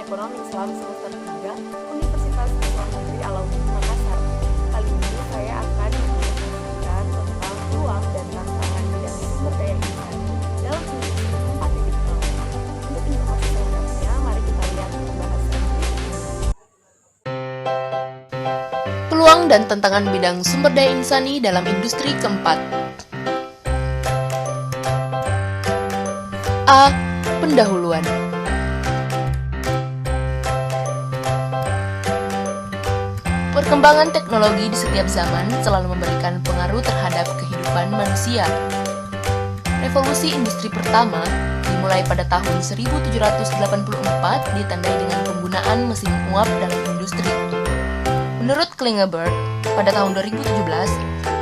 Ekonomi Islam semester 3 Universitas Islam Negeri Alauddin Makassar. Kali ini saya akan menjelaskan tentang peluang dan tantangan bidang sumber daya insani dalam industri 4.0. Untuk informasi selengkapnya, mari kita lihat pembahasan berikut. Peluang dan tantangan bidang sumber daya insani dalam industri keempat. A. Pendahuluan. Perkembangan teknologi di setiap zaman selalu memberikan pengaruh terhadap kehidupan manusia. Revolusi industri pertama dimulai pada tahun 1784 ditandai dengan penggunaan mesin uap dalam industri. Menurut Klingeberg, pada tahun 2017,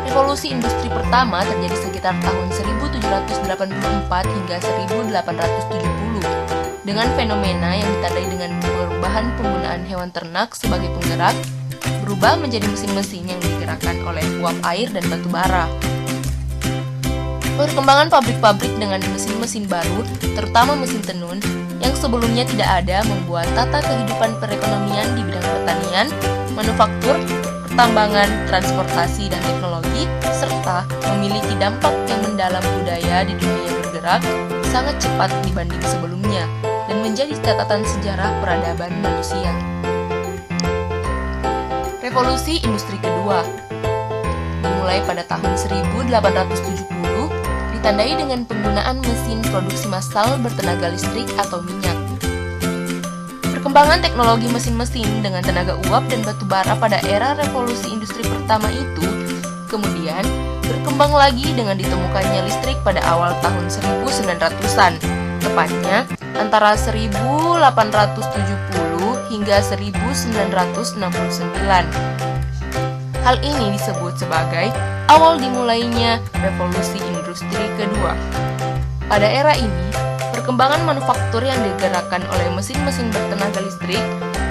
revolusi industri pertama terjadi sekitar tahun 1784 hingga 1870 dengan fenomena yang ditandai dengan perubahan penggunaan hewan ternak sebagai penggerak berubah menjadi mesin-mesin yang digerakkan oleh uap air dan batu bara. Perkembangan pabrik-pabrik dengan mesin-mesin baru, terutama mesin tenun, yang sebelumnya tidak ada membuat tata kehidupan perekonomian di bidang pertanian, manufaktur, pertambangan, transportasi, dan teknologi, serta memiliki dampak yang mendalam budaya di dunia bergerak sangat cepat dibanding sebelumnya dan menjadi catatan sejarah peradaban manusia. Revolusi industri kedua dimulai pada tahun 1870 ditandai dengan penggunaan mesin produksi massal bertenaga listrik atau minyak. Perkembangan teknologi mesin-mesin dengan tenaga uap dan batu bara pada era revolusi industri pertama itu kemudian berkembang lagi dengan ditemukannya listrik pada awal tahun 1900-an, tepatnya antara 1870 hingga 1969. Hal ini disebut sebagai awal dimulainya revolusi industri kedua. Pada era ini, perkembangan manufaktur yang digerakkan oleh mesin-mesin bertenaga listrik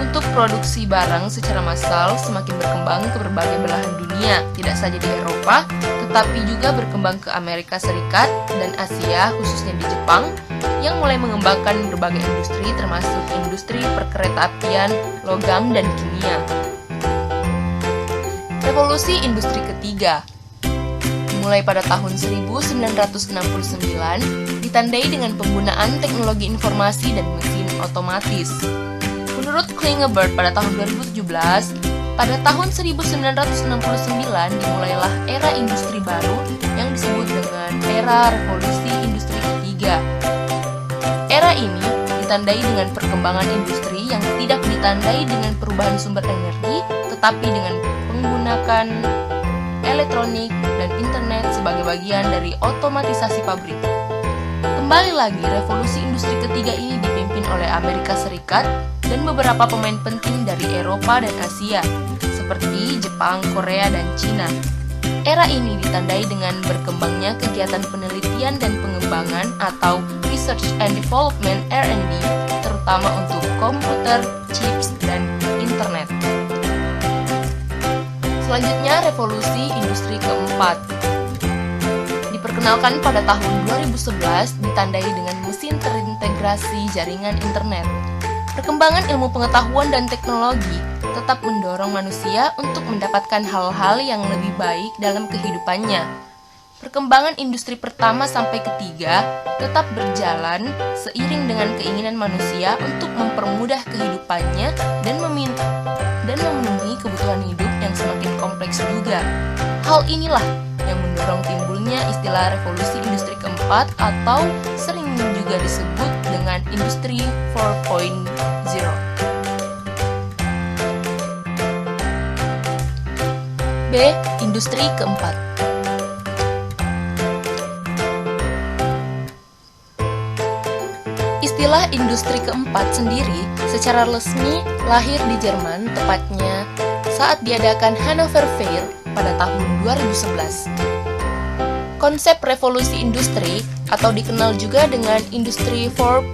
untuk produksi barang secara massal semakin berkembang ke berbagai belahan dunia, tidak saja di Eropa, tetapi juga berkembang ke Amerika Serikat dan Asia, khususnya di Jepang, yang mulai mengembangkan berbagai industri termasuk industri perkeretaapian, logam, dan kimia. Revolusi industri ketiga dimulai pada tahun 1969 ditandai dengan penggunaan teknologi informasi dan mesin otomatis. Menurut Klingeberg pada tahun 2017, pada tahun 1969 dimulailah era industri baru yang disebut dengan era revolusi industri ketiga. Era ini ditandai dengan perkembangan industri yang tidak ditandai dengan perubahan sumber energi, tetapi dengan menggunakan elektronik dan internet sebagai bagian dari otomatisasi pabrik. Kembali lagi, revolusi industri ketiga ini dipimpin oleh Amerika Serikat dan beberapa pemain penting dari Eropa dan Asia, seperti Jepang, Korea, dan Cina. Era ini ditandai dengan berkembangnya kegiatan penelitian dan pengembangan atau Research and Development R&D, terutama untuk komputer, chips, dan internet. Selanjutnya, revolusi industri keempat. Diperkenalkan pada tahun 2011, ditandai dengan mesin terintegrasi jaringan internet. Perkembangan ilmu pengetahuan dan teknologi tetap mendorong manusia untuk mendapatkan hal-hal yang lebih baik dalam kehidupannya. Perkembangan industri pertama sampai ketiga tetap berjalan seiring dengan keinginan manusia untuk mempermudah kehidupannya dan memenuhi kebutuhan hidup yang semakin kompleks juga. Hal inilah yang mendorong timbulnya istilah revolusi industri keempat atau sering juga disebut dengan industri 4.0. B. Industri keempat. Istilah industri keempat sendiri secara resmi lahir di Jerman, tepatnya saat diadakan Hannover Fair pada tahun 2011. Konsep revolusi industri atau dikenal juga dengan Industri 4.0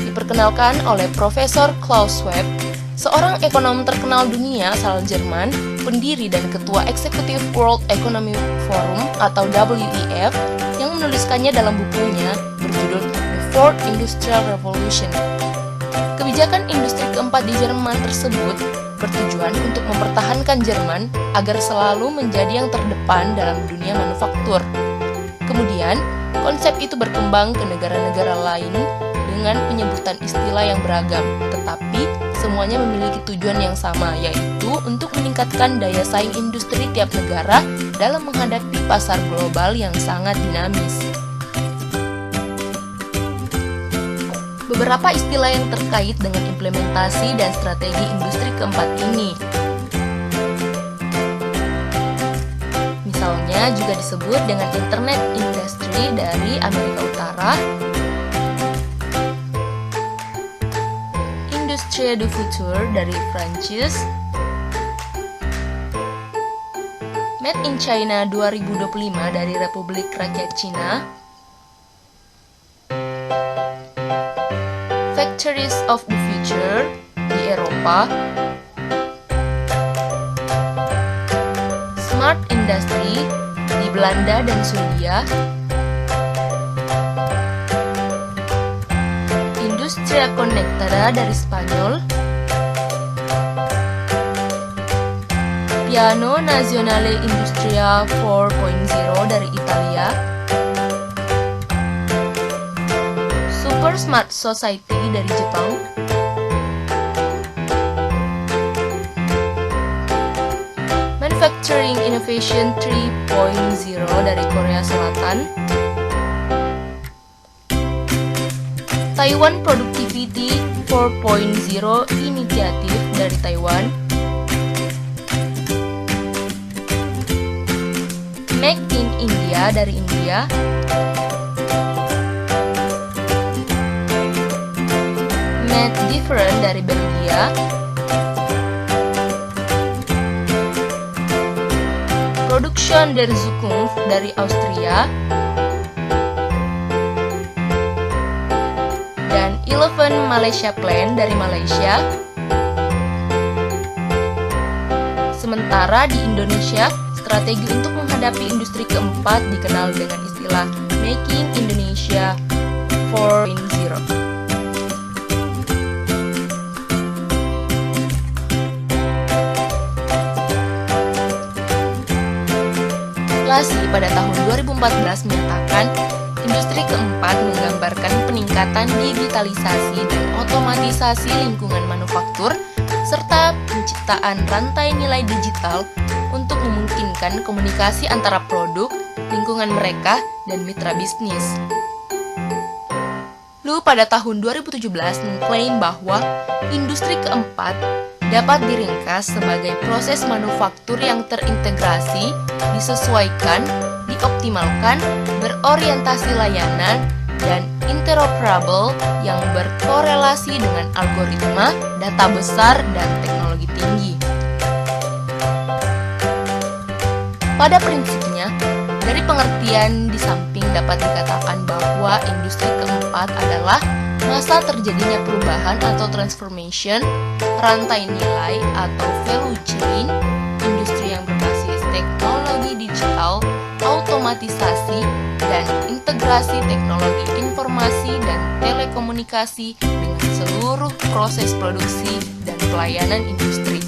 diperkenalkan oleh Profesor Klaus Schwab, seorang ekonom terkenal dunia asal Jerman, pendiri dan ketua eksekutif World Economic Forum atau WEF, yang menuliskannya dalam bukunya berjudul The Fourth Industrial Revolution. Kebijakan industri keempat di Jerman tersebut bertujuan untuk mempertahankan Jerman agar selalu menjadi yang terdepan dalam dunia manufaktur. Kemudian, konsep itu berkembang ke negara-negara lain dengan penyebutan istilah yang beragam, tetapi semuanya memiliki tujuan yang sama, yaitu untuk meningkatkan daya saing industri tiap negara dalam menghadapi pasar global yang sangat dinamis. Beberapa istilah yang terkait dengan implementasi dan strategi industri keempat ini. Misalnya juga disebut dengan Internet Industry dari Amerika Utara, Industrie du Futur dari Prancis, Made in China 2025 dari Republik Rakyat Cina, Factories of the Future di Eropa, Smart Industry di Belanda dan Swedia, Industria Conectada dari Spanyol, Piano Nazionale Industria 4.0 dari Italia, Super Smart Society dari Jepang, Manufacturing Innovation 3.0 dari Korea Selatan, Taiwan Productivity 4.0 Initiative dari Taiwan, Make in India dari India, Made Different dari Belgia, Production der Zukunft dari Austria, dan 11 Malaysia Plan dari Malaysia. Sementara di Indonesia, strategi untuk menghadapi industri keempat dikenal dengan istilah Making Indonesia 4.0. Inflasi pada tahun 2014 menyatakan industri keempat menggambarkan peningkatan digitalisasi dan otomatisasi lingkungan manufaktur serta penciptaan rantai nilai digital untuk memungkinkan komunikasi antara produk, lingkungan mereka, dan mitra bisnis. Lu pada tahun 2017 mengklaim bahwa industri keempat dapat diringkas sebagai proses manufaktur yang terintegrasi, disesuaikan, dioptimalkan, berorientasi layanan, dan interoperable yang berkorelasi dengan algoritma, data besar, dan teknologi tinggi. Pada prinsipnya, dari pengertian di samping dapat dikatakan bahwa industri keempat adalah masa terjadinya perubahan atau transformation, rantai nilai atau value chain, industri yang berbasis teknologi digital, automatisasi, dan integrasi teknologi informasi dan telekomunikasi dengan seluruh proses produksi dan pelayanan industri.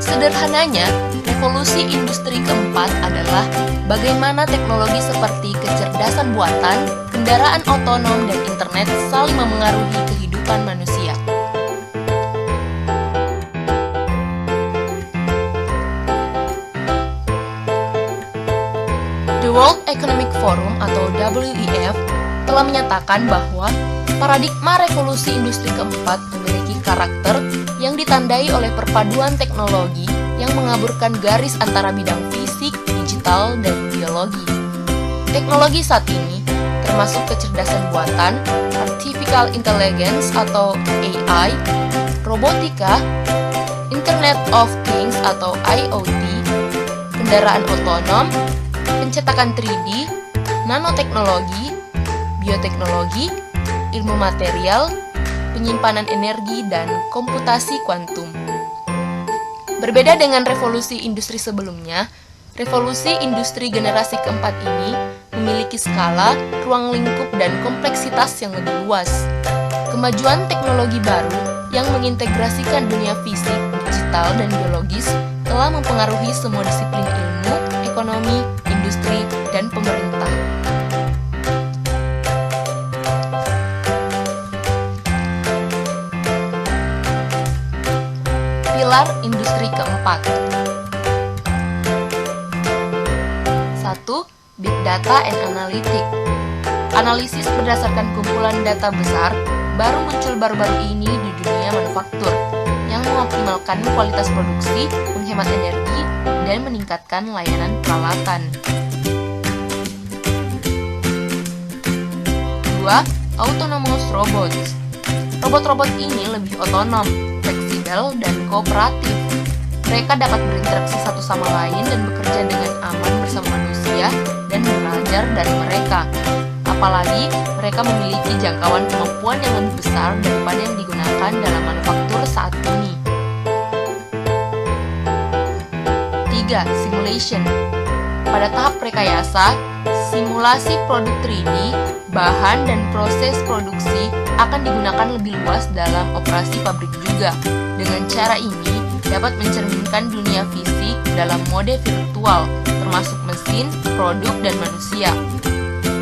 Sederhananya, revolusi industri keempat adalah bagaimana teknologi seperti kecerdasan buatan, kendaraan otonom, dan internet saling memengaruhi kehidupan manusia. The World Economic Forum atau WEF telah menyatakan bahwa paradigma revolusi industri keempat memiliki karakter yang ditandai oleh perpaduan teknologi yang mengaburkan garis antara bidang fisik, digital, dan biologi. Teknologi saat ini, termasuk kecerdasan buatan, artificial intelligence atau AI, robotika, Internet of Things atau IoT, kendaraan otonom, pencetakan 3D, nanoteknologi, bioteknologi, ilmu material, penyimpanan energi, dan komputasi kuantum. Berbeda dengan revolusi industri sebelumnya, revolusi industri generasi keempat ini memiliki skala, ruang lingkup, dan kompleksitas yang lebih luas. Kemajuan teknologi baru yang mengintegrasikan dunia fisik, digital, dan biologis telah mempengaruhi semua disiplin ilmu, ekonomi, industri, dan pemerintah. Pilar industri keempat. 1. Big Data and Analytics. Analisis berdasarkan kumpulan data besar baru muncul baru-baru ini di dunia manufaktur yang mengoptimalkan kualitas produksi, menghemat energi, dan meningkatkan layanan peralatan. 2. Autonomous Robots. Robot-robot ini lebih otonom, fleksibel, dan kooperatif. Mereka dapat berinteraksi satu sama lain dan bekerja dengan aman bersama manusia dan belajar dari mereka. Apalagi mereka memiliki jangkauan kemampuan yang lebih besar daripada yang digunakan dalam manufaktur saat ini. 3. Simulation. Pada tahap rekayasa, simulasi produk 3D, bahan dan proses produksi akan digunakan lebih luas dalam operasi pabrik juga. Dengan cara ini, dapat mencerminkan dunia fisik dalam mode virtual, termasuk mesin, produk, dan manusia.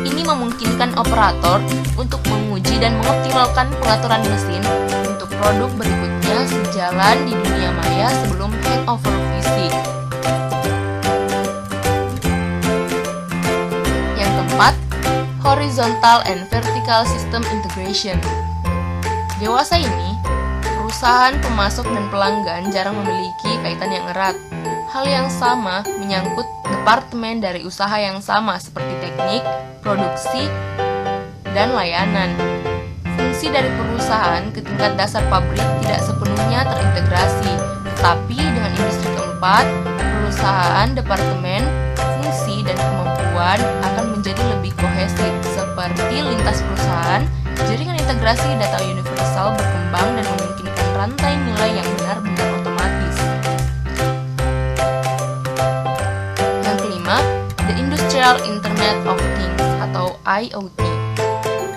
Ini memungkinkan operator untuk menguji dan mengoptimalkan pengaturan mesin untuk produk berikutnya sejalan di dunia maya sebelum handover fisik. Yang keempat, Horizontal and Vertical System Integration. Dewasa ini, perusahaan, pemasok, dan pelanggan jarang memiliki kaitan yang erat. Hal yang sama menyangkut departemen dari usaha yang sama seperti teknik, produksi, dan layanan. Fungsi dari perusahaan ke tingkat dasar pabrik tidak sepenuhnya terintegrasi, tetapi dengan industri keempat, perusahaan, departemen, fungsi, dan kemampuan akan menjadi lebih kohesif, seperti lintas perusahaan, jaringan integrasi data universal berkembang dan memungkinkan rantai nilai yang benar-benar otomatis. Yang kelima, The Industrial Internet of Things atau IoT.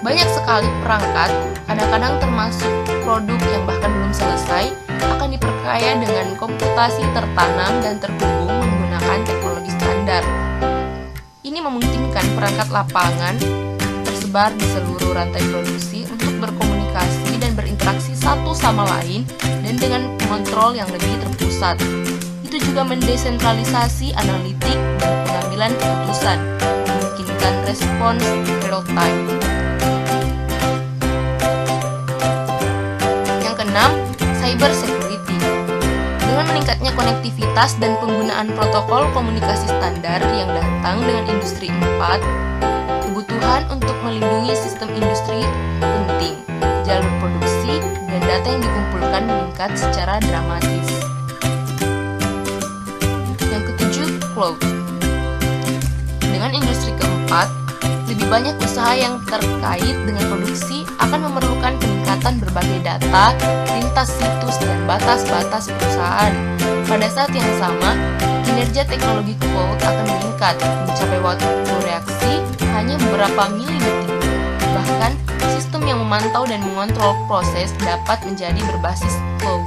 Banyak sekali perangkat, kadang-kadang termasuk produk yang bahkan belum selesai, akan diperkaya dengan komputasi tertanam dan terhubung menggunakan teknologi standar. Ini memungkinkan perangkat lapangan tersebar di seluruh rantai produksi untuk berkomunikasi dan berinteraksi satu sama lain dan dengan kontrol yang lebih terpusat. Itu juga mendesentralisasi analitik dan pengambilan keputusan, memungkinkan respons real time. Yang keenam, cyber security. Dengan meningkatnya konektivitas dan penggunaan protokol komunikasi standar yang datang dengan industri 4, kebutuhan untuk melindungi sistem industri penting, jalur produksi, dan data yang dikumpulkan meningkat secara dramatis. Yang ketujuh, cloud. Dengan industri keempat, lebih banyak usaha yang terkait dengan produksi akan memerlukan peningkatan berbagai data, lintas situs, dan batas-batas perusahaan. Pada saat yang sama, kinerja teknologi cloud akan meningkat, mencapai waktu reaksi hanya beberapa milidetik. Bahkan, sistem yang memantau dan mengontrol proses dapat menjadi berbasis cloud.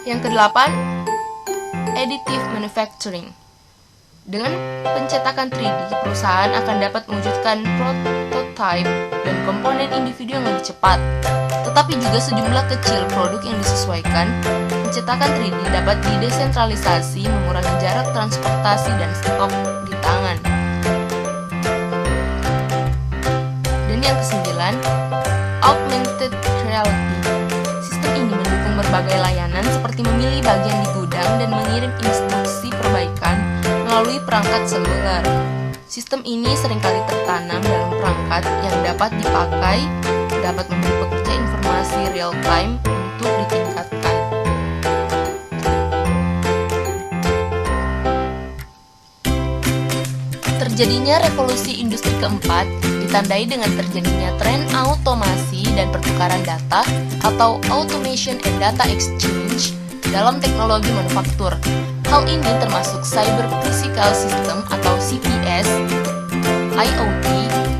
Yang kedelapan, additive manufacturing. Dengan pencetakan 3D, perusahaan akan dapat mewujudkan prototype dan komponen individu yang lebih cepat. Tetapi juga sejumlah kecil produk yang disesuaikan. Pencetakan 3D dapat didesentralisasi, mengurangi jarak transportasi dan stok di tangan. Dan yang kesembilan, augmented reality. Sistem ini mendukung berbagai layanan seperti memilih bagian di gudang dan mengirim instruksi perbaikan melalui perangkat seluler. Sistem ini seringkali tertanam dalam perangkat yang dapat dipakai, dapat memberi pekerja informasi real time untuk ditingkatkan. Terjadinya revolusi industri keempat ditandai dengan terjadinya tren automasi dan pertukaran data atau Automation and Data Exchange dalam teknologi manufaktur. Hal ini termasuk Cyber Physical System atau CPS, IoT,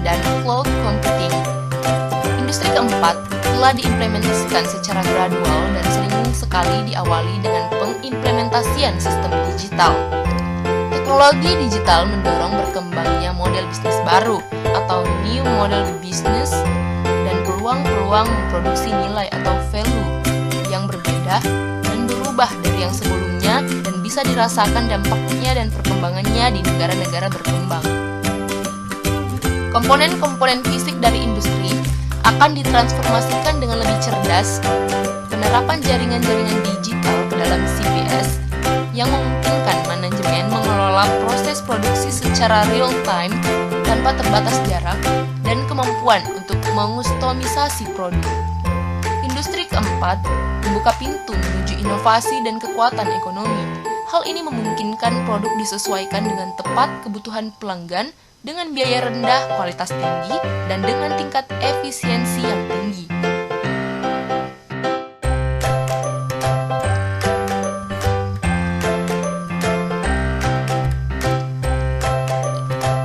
dan Cloud Computing. Industri keempat telah diimplementasikan secara gradual dan sering sekali diawali dengan pengimplementasian sistem digital. Teknologi digital mendorong berkembangnya model bisnis baru atau new model business dan peluang-peluang memproduksi nilai atau value yang berbeda dan berubah dari yang sebelumnya dan bisa dirasakan dampaknya dan perkembangannya di negara-negara berkembang. Komponen-komponen fisik dari industri akan ditransformasikan dengan lebih cerdas. Penerapan jaringan-jaringan digital ke dalam CPS yang memungkinkan manajemen mengelola proses produksi secara real-time tanpa terbatas jarak dan kemampuan untuk mengustomisasi produk. Industri keempat membuka pintu menuju inovasi dan kekuatan ekonomi. Hal ini memungkinkan produk disesuaikan dengan tepat kebutuhan pelanggan dengan biaya rendah, kualitas tinggi, dan dengan tingkat efisiensi yang tinggi.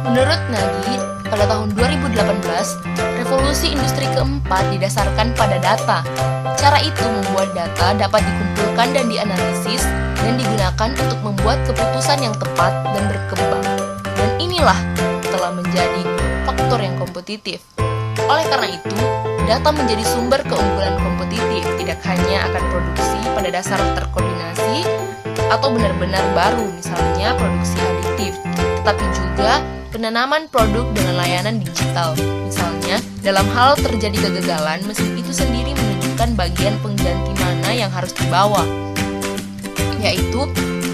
Menurut Nagy, pada tahun 2018, revolusi industri keempat didasarkan pada data. Cara itu membuat data dapat dikumpulkan dan dianalisis dan digunakan untuk membuat keputusan yang tepat dan berkembang. Dan inilah telah menjadi faktor yang kompetitif. Oleh karena itu, data menjadi sumber keunggulan kompetitif, tidak hanya akan produksi pada dasar terkoordinasi atau benar-benar baru, misalnya produksi aditif, tetapi juga penanaman produk dengan layanan digital. Misalnya, dalam hal terjadi kegagalan, mesin itu sendiri menunjukkan bagian pengganti mana yang harus dibawa, yaitu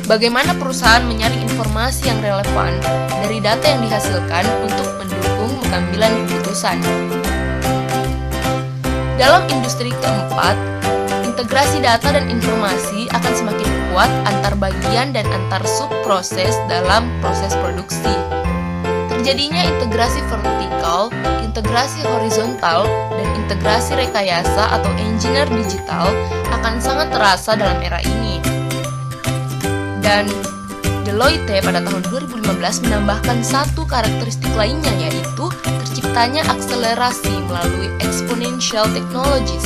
bagaimana perusahaan menyaring informasi yang relevan dari data yang dihasilkan untuk mendukung pengambilan keputusan. Dalam industri keempat, integrasi data dan informasi akan semakin kuat antar bagian dan antar subproses dalam proses produksi. Terjadinya integrasi vertikal, integrasi horizontal, dan integrasi rekayasa atau engineer digital akan sangat terasa dalam era ini. Dan Deloitte pada tahun 2015 menambahkan satu karakteristik lainnya, yaitu terciptanya akselerasi melalui exponential technologies.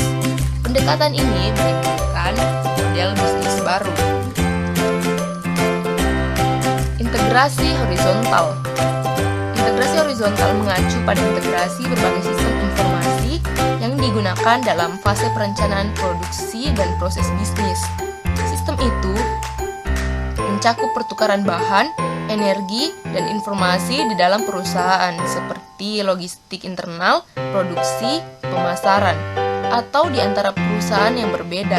Pendekatan ini menimbulkan model bisnis baru. Integrasi horizontal. Integrasi horizontal mengacu pada integrasi berbagai sistem informasi yang digunakan dalam fase perencanaan produksi dan proses bisnis. Sistem itu mencakup pertukaran bahan, energi, dan informasi di dalam perusahaan seperti logistik internal, produksi, pemasaran, atau di antara perusahaan yang berbeda.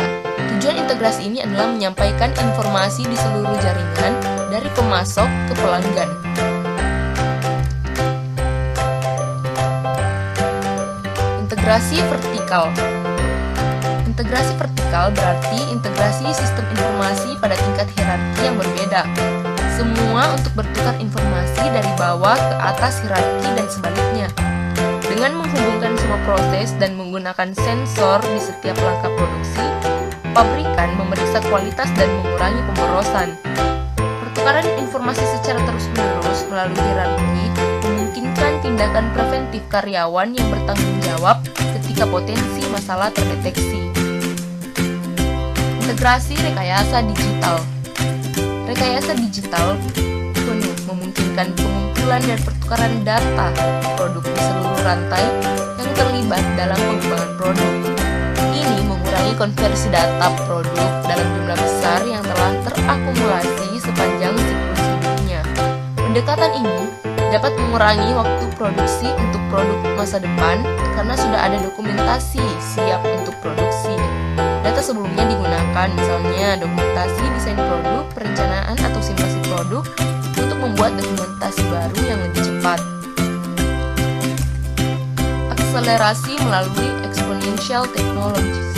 Tujuan integrasi ini adalah menyampaikan informasi di seluruh jaringan dari pemasok ke pelanggan. Integrasi vertikal. Integrasi vertikal berarti integrasi sistem informasi pada tingkat hierarki yang berbeda. Semua untuk bertukar informasi dari bawah ke atas hierarki dan sebaliknya. Dengan menghubungkan semua proses dan menggunakan sensor di setiap langkah produksi, pabrikan memeriksa kualitas dan mengurangi pemborosan. Pertukaran informasi secara terus-menerus melalui hierarki memungkinkan tindakan preventif karyawan yang bertanggung jawab ketika potensi masalah terdeteksi. Integrasi rekayasa digital. Rekayasa digital penuh memungkinkan pengumpulan dan pertukaran data produk di seluruh rantai yang terlibat dalam pengembangan produk. Ini mengurangi konversi data produk dalam jumlah besar yang telah terakumulasi sepanjang siklus hidupnya. Pendekatan ini dapat mengurangi waktu produksi untuk produk masa depan karena sudah ada dokumentasi siap untuk produksi. Data sebelumnya digunakan, misalnya dokumentasi desain produk, perencanaan atau simulasi produk, untuk membuat dokumentasi baru yang lebih cepat. Akselerasi melalui exponential technologies.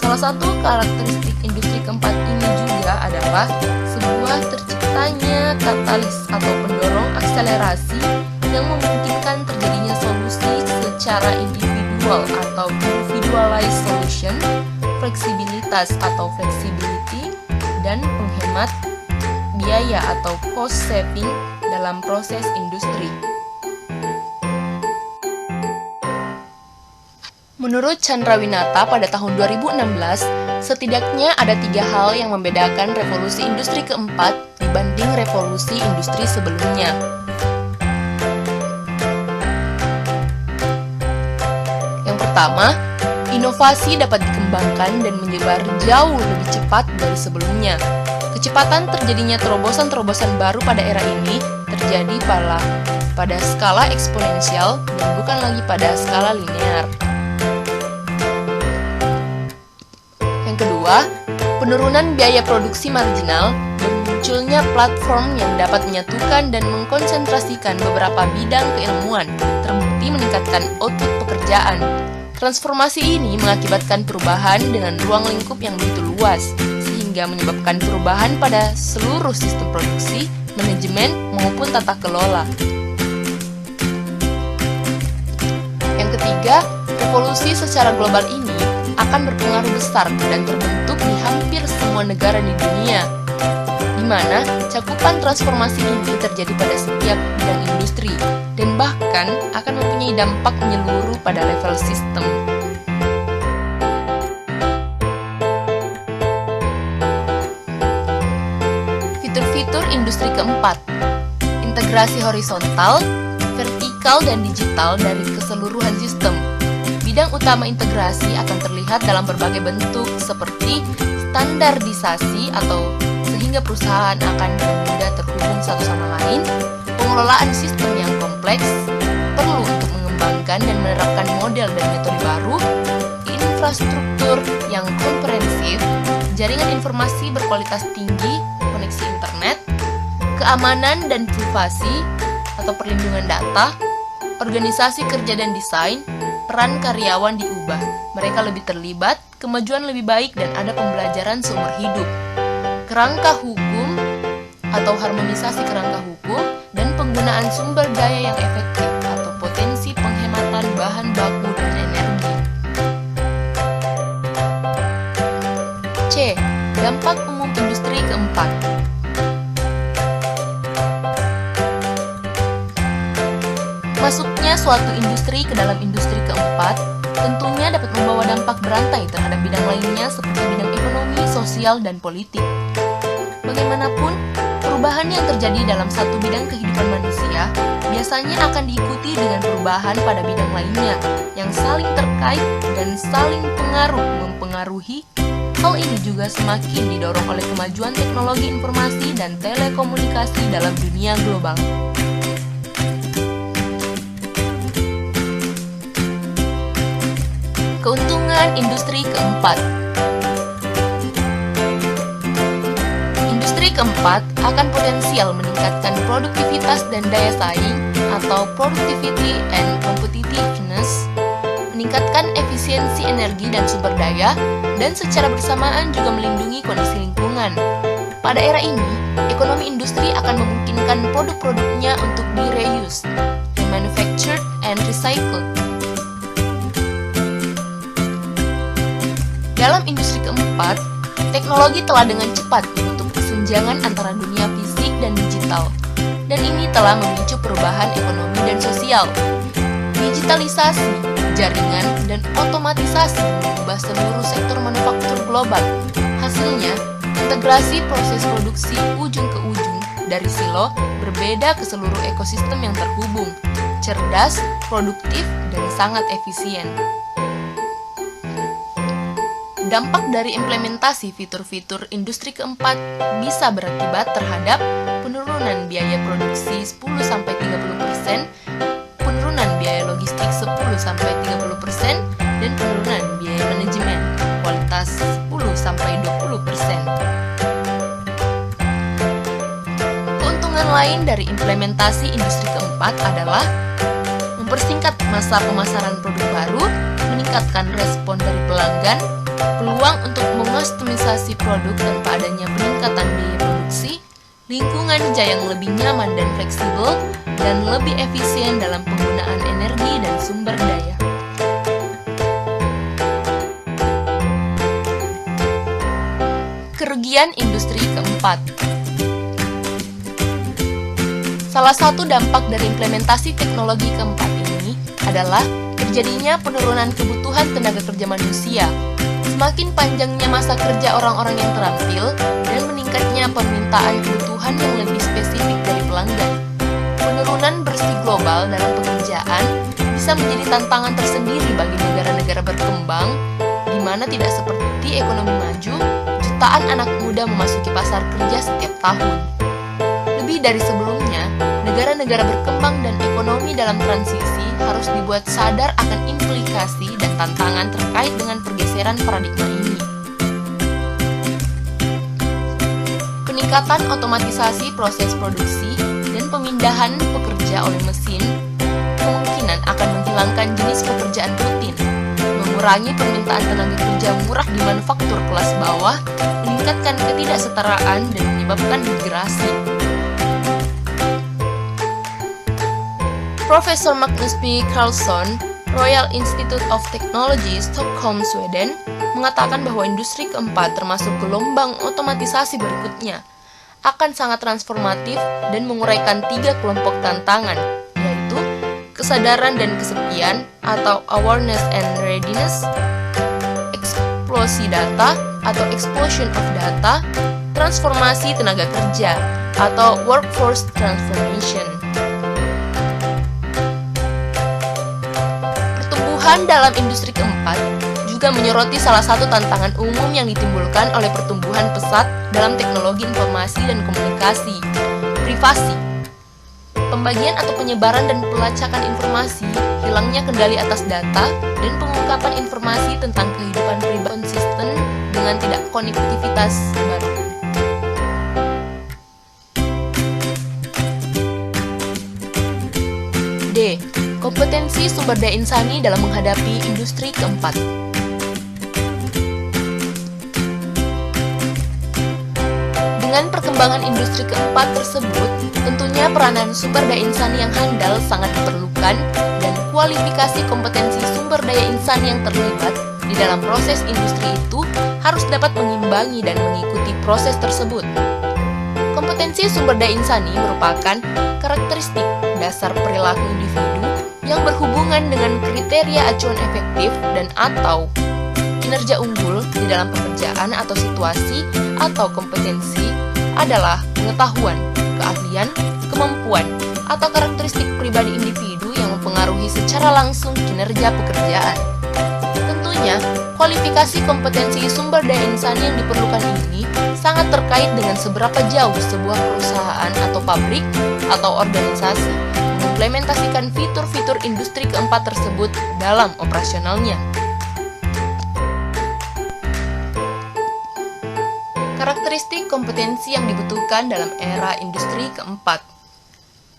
Salah satu karakteristik industri keempat ini juga adalah sebuah terciptanya katalis atau pendorong akselerasi yang memungkinkan terjadinya solusi secara individual atau individualized solution solution, fleksibilitas atau flexibility, dan penghemat biaya atau cost saving dalam proses industri. Menurut Chandrawinata pada tahun 2016, setidaknya ada 3 hal yang membedakan revolusi industri keempat dibanding revolusi industri sebelumnya. Yang pertama, inovasi dapat dikembangkan dan menyebar jauh lebih cepat dari sebelumnya. Kecepatan terjadinya terobosan-terobosan baru pada era ini terjadi pada skala eksponensial dan bukan lagi pada skala linear. Yang kedua, penurunan biaya produksi marginal dan munculnya platform yang dapat menyatukan dan mengkonsentrasikan beberapa bidang keilmuan, terbukti meningkatkan output pekerjaan. Transformasi ini mengakibatkan perubahan dengan ruang lingkup yang begitu luas, sehingga menyebabkan perubahan pada seluruh sistem produksi, manajemen, maupun tata kelola. Yang ketiga, revolusi secara global ini akan berpengaruh besar dan terbentuk di hampir semua negara di dunia, di mana cakupan transformasi ini terjadi pada setiap bidang industri dan bahkan akan mempunyai dampak menyeluruh pada level sistem. Fitur-fitur industri keempat: integrasi horizontal, vertikal, dan digital dari keseluruhan sistem. Bidang utama integrasi akan terlihat dalam berbagai bentuk seperti standarisasi atau sehingga perusahaan akan mudah terhubung satu sama lain, pengelolaan sistem yang kompleks, perlu untuk mengembangkan dan menerapkan model dan metode baru, infrastruktur yang komprehensif, jaringan informasi berkualitas tinggi, koneksi internet, keamanan dan privasi atau perlindungan data, organisasi kerja dan desain, peran karyawan diubah, mereka lebih terlibat, kemajuan lebih baik, dan ada pembelajaran seumur hidup. Kerangka hukum atau harmonisasi kerangka hukum dan penggunaan sumber daya yang efektif atau potensi penghematan bahan baku dan energi. C. Dampak umum industri keempat. Masuknya suatu industri ke dalam industri keempat tentunya dapat membawa dampak berantai terhadap bidang lainnya seperti bidang ekonomi, sosial, dan politik. Bagaimanapun, perubahan yang terjadi dalam satu bidang kehidupan manusia biasanya akan diikuti dengan perubahan pada bidang lainnya yang saling terkait dan saling mempengaruhi. Hal ini juga semakin didorong oleh kemajuan teknologi informasi dan telekomunikasi dalam dunia global. Keuntungan industri keempat. Industri keempat akan potensial meningkatkan produktivitas dan daya saing atau productivity and competitiveness, meningkatkan efisiensi energi dan sumber daya, dan secara bersamaan juga melindungi kondisi lingkungan. Pada era ini, ekonomi industri akan memungkinkan produk-produknya untuk di-reuse, remanufactured, and recycled. Dalam industri keempat, teknologi telah dengan cepat menutup kesenjangan antara dunia fisik dan digital, dan ini telah memicu perubahan ekonomi dan sosial. Digitalisasi, jaringan, dan otomatisasi mengubah seluruh sektor manufaktur global. Hasilnya, integrasi proses produksi ujung ke ujung dari silo berbeda ke seluruh ekosistem yang terhubung, cerdas, produktif, dan sangat efisien. Dampak dari implementasi fitur-fitur industri keempat bisa berakibat terhadap penurunan biaya produksi 10-30%, penurunan biaya logistik 10-30%, dan penurunan biaya manajemen kualitas 10-20%. Keuntungan lain dari implementasi industri keempat adalah mempersingkat masa pemasaran produk baru, meningkatkan respon dari pelanggan, peluang untuk mengostomisasi produk tanpa adanya peningkatan biaya produksi, lingkungan kerja yang lebih nyaman dan fleksibel, dan lebih efisien dalam penggunaan energi dan sumber daya. Bagian industri keempat. Salah satu dampak dari implementasi teknologi keempat ini adalah terjadinya penurunan kebutuhan tenaga kerja manusia. Semakin panjangnya masa kerja orang-orang yang terampil dan meningkatnya permintaan kebutuhan yang lebih spesifik dari pelanggan. Penurunan bersih global dalam pekerjaan bisa menjadi tantangan tersendiri bagi negara-negara berkembang, di mana tidak seperti ekonomi maju, jutaan anak muda memasuki pasar kerja setiap tahun. Lebih dari sebelumnya, negara-negara berkembang dan ekonomi dalam transisi harus dibuat sadar akan implikasi dan tantangan terkait dengan pergeseran paradigma ini. Peningkatan otomatisasi proses produksi dan pemindahan pekerja oleh mesin kemungkinan akan menghilangkan jenis pekerjaan rutin, mengurangi permintaan tenaga kerja murah di manufaktur kelas bawah, meningkatkan ketidaksetaraan dan menyebabkan migrasi. Profesor Magnus P. Carlsson, Royal Institute of Technology, Stockholm, Sweden, mengatakan bahwa industri keempat termasuk gelombang otomatisasi berikutnya akan sangat transformatif dan menguraikan 3 kelompok tantangan, yaitu kesadaran dan kesepian atau awareness and readiness, eksplosi data atau explosion of data, transformasi tenaga kerja atau workforce transformation. Pertumbuhan dalam industri keempat juga menyoroti salah satu tantangan umum yang ditimbulkan oleh pertumbuhan pesat dalam teknologi informasi dan komunikasi, privasi. Pembagian atau penyebaran dan pelacakan informasi, hilangnya kendali atas data, dan pengungkapan informasi tentang kehidupan pribadi konsisten dengan tidak konektivitas baru. D. Kompetensi sumber daya insani dalam menghadapi industri keempat. Dengan perkembangan industri keempat tersebut, tentunya peranan sumber daya insani yang handal sangat diperlukan dan kualifikasi kompetensi sumber daya insani yang terlibat di dalam proses industri itu harus dapat mengimbangi dan mengikuti proses tersebut. Kompetensi sumber daya insani merupakan karakteristik dasar perilaku individu yang berhubungan dengan kriteria acuan efektif dan atau kinerja unggul di dalam pekerjaan atau situasi atau kompetensi adalah pengetahuan, keahlian, kemampuan, atau karakteristik pribadi individu yang mempengaruhi secara langsung kinerja pekerjaan. Tentunya, kualifikasi kompetensi sumber daya insani yang diperlukan ini sangat terkait dengan seberapa jauh sebuah perusahaan atau pabrik atau organisasi mengimplementasikan fitur-fitur industri keempat tersebut dalam operasionalnya. Karakteristik kompetensi yang dibutuhkan dalam era industri keempat.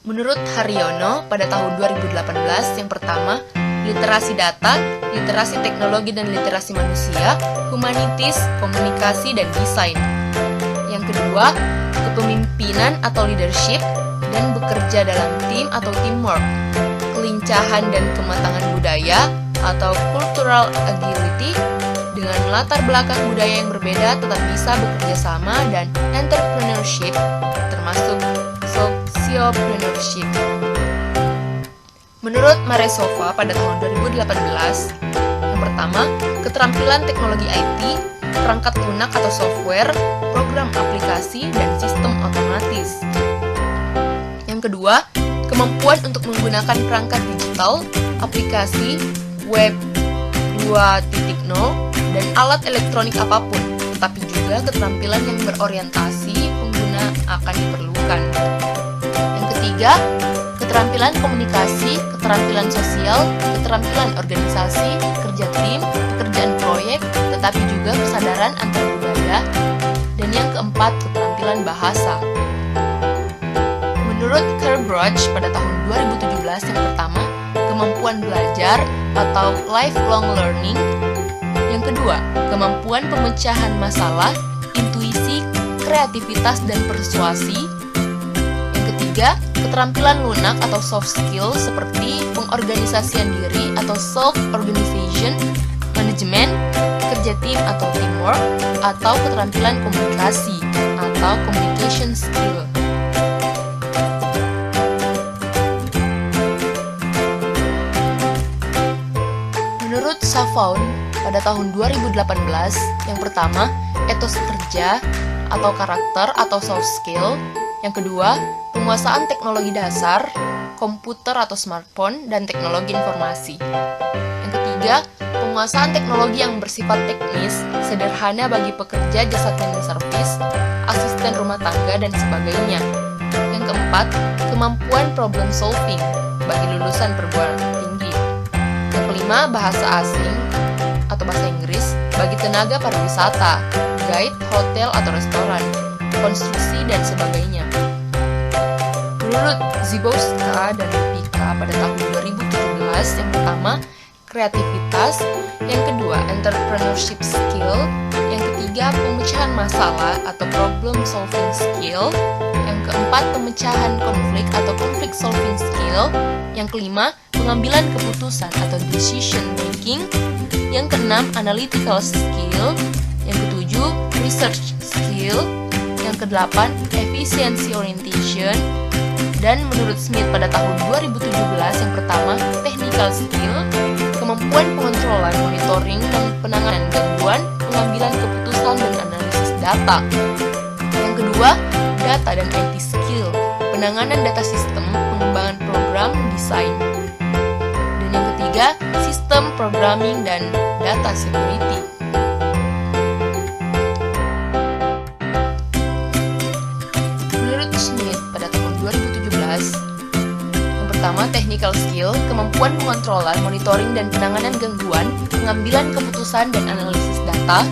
Menurut Haryono, pada tahun 2018, yang pertama, literasi data, literasi teknologi dan literasi manusia, humanities, komunikasi dan desain. Yang kedua, kepemimpinan atau leadership, dan bekerja dalam tim atau teamwork, kelincahan dan kematangan budaya atau cultural agility, dengan latar belakang budaya yang berbeda tetap bisa bekerja sama, dan entrepreneurship, termasuk sociopreneurship. Menurut Maresova pada tahun 2018, yang pertama, keterampilan teknologi IT, perangkat lunak atau software, program aplikasi, dan sistem otomatis. Yang kedua, kemampuan untuk menggunakan perangkat digital, aplikasi, web 2.0, dan alat elektronik apapun, tetapi juga keterampilan yang berorientasi pengguna akan diperlukan. Yang ketiga, keterampilan komunikasi, keterampilan sosial, keterampilan organisasi, kerja tim, pekerjaan proyek, tetapi juga kesadaran antar budaya. Dan yang keempat, keterampilan bahasa. Menurut Kerbroch pada tahun 2017, yang pertama, kemampuan belajar atau lifelong learning. Yang kedua, kemampuan pemecahan masalah, intuisi, kreativitas, dan persuasi. Yang ketiga, keterampilan lunak atau soft skill seperti pengorganisasian diri atau self-organization, manajemen, kerja tim atau teamwork, atau keterampilan komunikasi atau communication skill. Menurut Savaun, pada tahun 2018, yang pertama, etos kerja atau karakter atau soft skill. Yang kedua, penguasaan teknologi dasar, komputer atau smartphone, dan teknologi informasi. Yang ketiga, penguasaan teknologi yang bersifat teknis, sederhana bagi pekerja jasa cleaning service, asisten rumah tangga, dan sebagainya. Yang keempat, kemampuan problem solving bagi lulusan perguruan tinggi. Yang kelima, bahasa asing atau bahasa Inggris bagi tenaga pariwisata, guide, hotel atau restoran, konstruksi, dan sebagainya. Menurut Zibowska dan Lipika pada tahun 2017, yang pertama, kreativitas, yang kedua, entrepreneurship skill, yang ketiga, pemecahan masalah atau problem solving skill, yang keempat, pemecahan konflik atau conflict solving skill, yang kelima, pengambilan keputusan atau decision making, yang keenam, analytical skill, yang ketujuh, research skill, yang kedelapan, efficiency orientation, dan menurut Smith pada tahun 2017, yang pertama, technical skill, kemampuan pengontrolan, monitoring, dan penanganan gangguan, pengambilan keputusan, dan analisis data. Yang kedua, data dan IT skill, penanganan data sistem, pengembangan program, desain. Dan yang ketiga, sistem programming dan data security. Menurut Smith pada tahun 2017, yang pertama, technical skill, kemampuan pengontrolan, monitoring, dan penanganan gangguan, pengambilan keputusan, dan analisis data.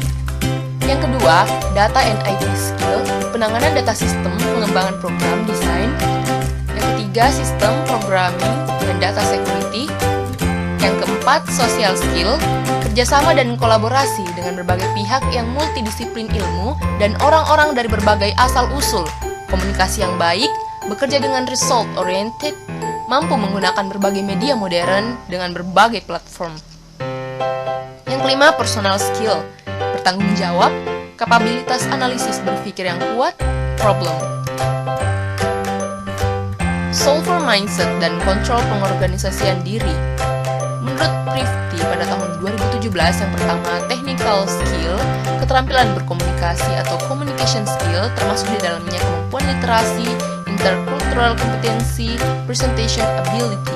Yang kedua, data and IT skill, penanganan data sistem, pengembangan program, desain. Yang ketiga, sistem programming dan data security. Yang keempat, social skill, kerjasama dan kolaborasi dengan berbagai pihak yang multidisiplin ilmu dan orang-orang dari berbagai asal-usul, komunikasi yang baik, bekerja dengan result-oriented, mampu menggunakan berbagai media modern dengan berbagai platform. Yang kelima, personal skill, bertanggung jawab, kapabilitas analisis berpikir yang kuat, problem solver mindset, dan kontrol pengorganisasian diri. Menurut Prifty pada tahun 2017, yang pertama, technical skill, keterampilan berkomunikasi atau communication skill, termasuk di dalamnya kemampuan literasi, intercultural competency, presentation ability.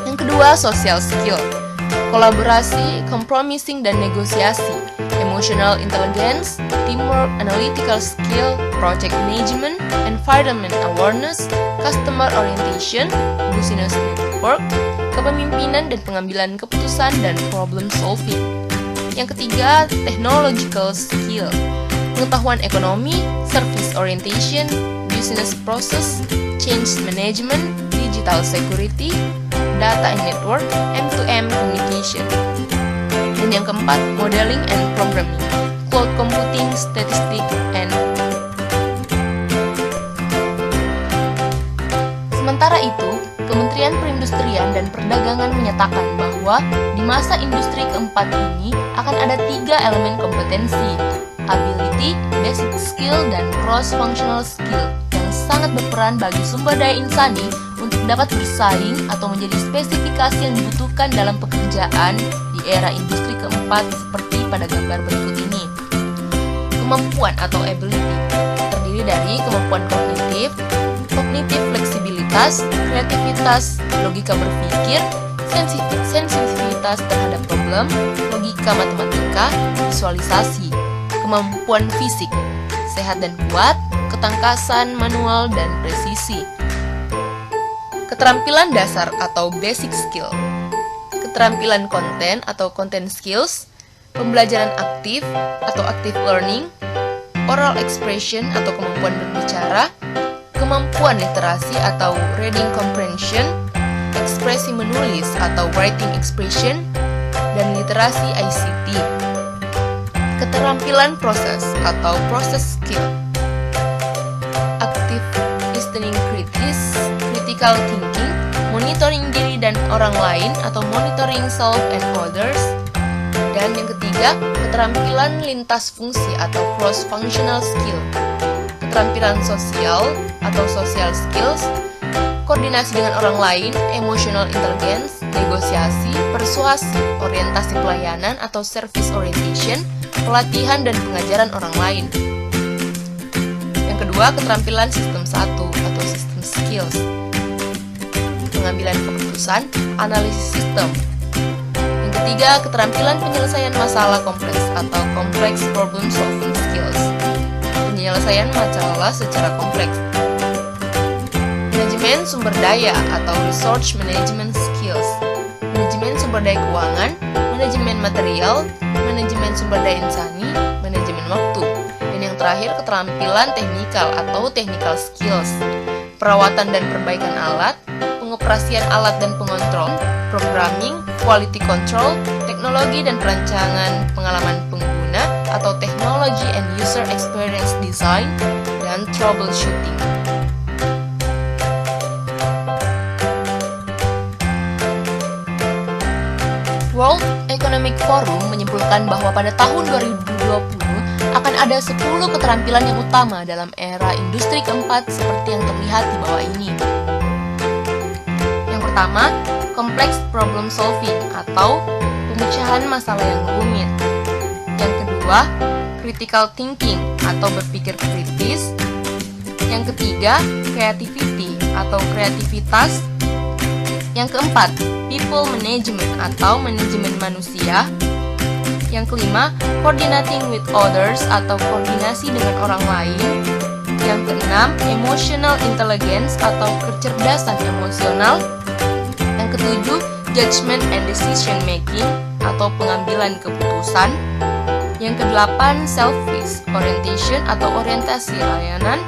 Yang kedua, social skill, kolaborasi, compromising, dan negosiasi, emotional intelligence, teamwork, analytical skill, project management, environment awareness, customer orientation, business network, kepemimpinan dan pengambilan keputusan, dan problem solving. Yang ketiga, technological skill, pengetahuan ekonomi, service orientation, business process, change management, digital security, data and network, end-to-end communication. Dan yang keempat, modeling and programming, cloud computing, statistic, and sementara itu, Kementerian Perindustrian dan Perdagangan menyatakan bahwa di masa industri keempat ini akan ada 3 elemen kompetensi, ability, basic skill, dan cross-functional skill yang sangat berperan bagi sumber daya insani untuk dapat bersaing atau menjadi spesifikasi yang dibutuhkan dalam pekerjaan di era industri keempat seperti pada gambar berikut ini. Kemampuan atau ability terdiri dari kemampuan kognitif fleksibilitas, kreativitas, logika berpikir, sensitivitas terhadap problem, logika matematika, visualisasi, kemampuan fisik, sehat dan kuat, ketangkasan manual, dan presisi. Keterampilan dasar atau basic skill, keterampilan konten atau content skills, pembelajaran aktif atau active learning, oral expression atau kemampuan berbicara, kemampuan literasi atau reading comprehension, ekspresi menulis atau writing expression, dan literasi ICT. Keterampilan proses atau process skill, active listening kritis, critical thinking, monitoring diri dan orang lain atau monitoring self and others, Dan yang ketiga, keterampilan lintas fungsi atau cross-functional skill. Keterampilan sosial atau social skills, koordinasi dengan orang lain, emotional intelligence, negosiasi, persuasi, orientasi pelayanan atau service orientation, pelatihan dan pengajaran orang lain. Yang kedua, keterampilan sistem 1 atau system skills. Pengambilan keputusan, analisis sistem. Yang ketiga, keterampilan penyelesaian masalah kompleks atau complex problem solving skills. Penyelesaian masalah secara kompleks. Manajemen sumber daya atau resource management skills. Manajemen sumber daya keuangan, manajemen material, manajemen sumber daya insani, manajemen waktu. Dan yang terakhir, keterampilan teknikal atau technical skills. Perawatan dan perbaikan alat, pengoperasian alat dan pengontrol, programming, quality control, teknologi dan perancangan pengalaman pengguna atau technology and user experience design, dan troubleshooting. World Economic Forum menyimpulkan bahwa pada tahun 2020 akan ada 10 keterampilan yang utama dalam era industri keempat seperti yang terlihat di bawah ini. Yang pertama, complex problem solving atau pemecahan masalah yang rumit. Yang kedua, critical thinking atau berpikir kritis. Yang ketiga, creativity atau kreativitas. Yang keempat, people management atau manajemen manusia. Yang kelima, coordinating with others atau koordinasi dengan orang lain. Yang keenam, emotional intelligence atau kecerdasan emosional. Yang ketujuh, judgment and decision making atau pengambilan keputusan. Yang kedelapan, selfish orientation atau orientasi layanan.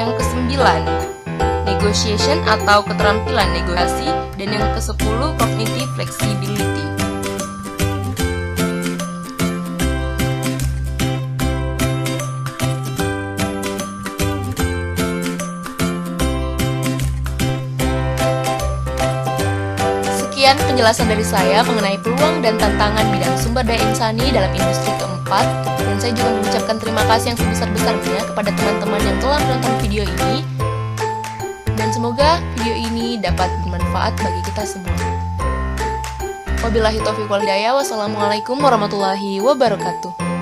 Yang kesembilan, negotiation atau keterampilan negosiasi. Dan yang ke-10, cognitive flexibility. Sekian penjelasan dari saya mengenai peluang dan tantangan bidang sumber daya insani dalam industri keempat, dan saya juga mengucapkan terima kasih yang sebesar-besarnya kepada teman-teman yang telah menonton video ini, dan semoga video ini dapat bermanfaat bagi kita semua. Wabillahi taufiq wal hidayah. Wassalamualaikum warahmatullahi wabarakatuh.